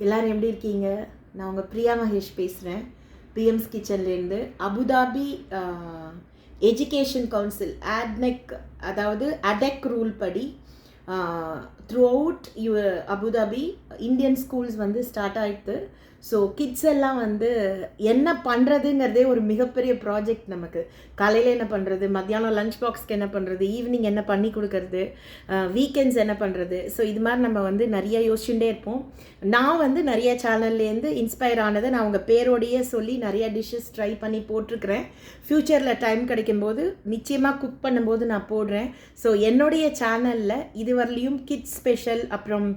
எல்லாரும் எப்படி இருக்கீங்க? நான் உங்கள் பிரியா மகேஷ் பேசுகிறேன். பிஎம்ஸ் கிச்சன்லேருந்து. அபுதாபி எஜுகேஷன் கவுன்சில் ADNEC, அதாவது ADEC ரூல் படி throughout Abu Dhabi Indian schools வந்து ஸ்டார்ட் ஆகிடுது. ஸோ கிட்ஸ் எல்லாம் வந்து என்ன பண்ணுறதுங்கிறதே ஒரு மிகப்பெரிய ப்ராஜெக்ட் நமக்கு. காலையில் என்ன பண்ணுறது, மத்தியானம் லஞ்ச் பாக்ஸ்க்கு என்ன பண்ணுறது, ஈவினிங் என்ன பண்ணி கொடுக்கறது, வீக்கெண்ட்ஸ் என்ன பண்ணுறது. ஸோ இது மாதிரி நம்ம வந்து நிறைய யோசிச்சுட்டே இருப்போம். நான் வந்து நிறைய சேனல்லேருந்து இன்ஸ்பயர் ஆனதை நான் உங்கள் பேரோடையே சொல்லி நிறைய டிஷ்ஷஸ் ட்ரை பண்ணி போட்டிருக்கிறேன். ஃப்யூச்சரில் டைம் கிடைக்கும்போது நிச்சயமாக குக் பண்ணும்போது நான் போடுறேன். ஸோ என்னுடைய சேனலில் இதுவரையிலையும் கிட்ஸ் ஸ்பெஷல், அப்புறம்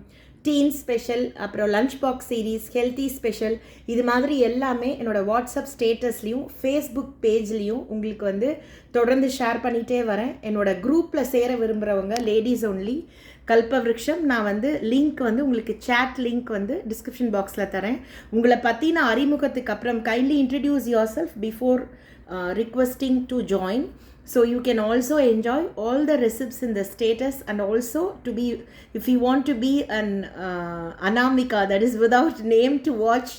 டீன் ஸ்பெஷல், அப்புறம் lunch box series, healthy special, இது மாதிரி எல்லாமே என்னோடய வாட்ஸ்அப் ஸ்டேட்டஸ்லேயும் ஃபேஸ்புக் பேஜ்லேயும் உங்களுக்கு வந்து தொடர்ந்து ஷேர் பண்ணிகிட்டே வரேன். என்னோடய குரூப்பில் சேர விரும்புகிறவங்க லேடிஸ் ஒன்லி கல்பவ்ருக்ஷம், நான் வந்து லிங்க் வந்து உங்களுக்கு சேட் லிங்க் வந்து டிஸ்கிரிப்ஷன் பாக்ஸில் தரேன். உங்களை பற்றின அறிமுகத்துக்கு அப்புறம் kindly introduce your self before requesting to join. So you can also enjoy all the recipes in the status, and also to be, if you want to be an Anamika, that is without name, to watch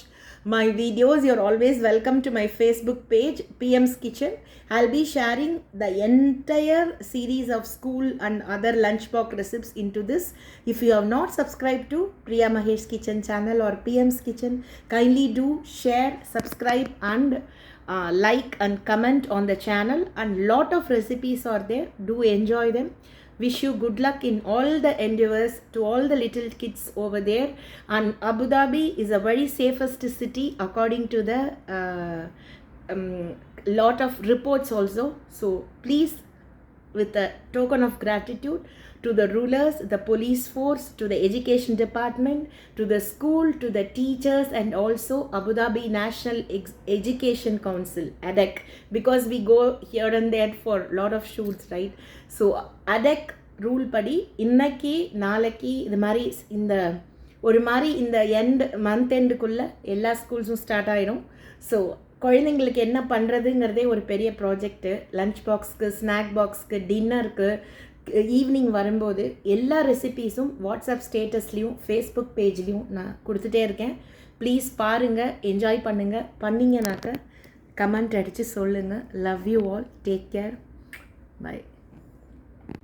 my videos, you're always welcome to my Facebook page, PM's Kitchen. I'll be sharing the entire series of school and other lunchbox recipes into this. If you have not subscribed to Priya Mahesh Kitchen channel or PM's Kitchen, kindly do share, subscribe, and like and comment on the channel. And lot of recipes are there. Do enjoy them. Wish you good luck in all the endeavors to all the little kids over there. And Abu Dhabi is a very safest city according to the lot of reports also. So please, with a token of gratitude to the rulers, the police force, to the education department, to the school, to the teachers, and also Abu Dhabi National Education Council, ADEC, because we go here and there for lot of shoots, right? So ADEC rule படி இன்னைக்கு நாளைக்கு இது மாதிரி இந்த ஒரு மாதிரி இந்த month எண்டுக்குள்ளே எல்லா ஸ்கூல்ஸும் ஸ்டார்ட் ஆயிடும். ஸோ குழந்தைங்களுக்கு என்ன பண்ணுறதுங்கிறதே ஒரு பெரிய ப்ராஜெக்ட்டு. லஞ்ச் பாக்ஸ்க்கு, ஸ்நாக் பாக்ஸ்க்கு, டின்னருக்கு, ஈவினிங் வரும்போது எல்லா ரெசிபீஸும் வாட்ஸ்அப் ஸ்டேட்டஸ்லேயும் ஃபேஸ்புக் பேஜ்லேயும் நான் கொடுத்துட்டே இருக்கேன். ப்ளீஸ் பாருங்கள், என்ஜாய் பண்ணுங்கள். பண்ணிங்கனாக்க கமெண்ட் அடித்து சொல்லுங்கள். Love you all. Take care. By.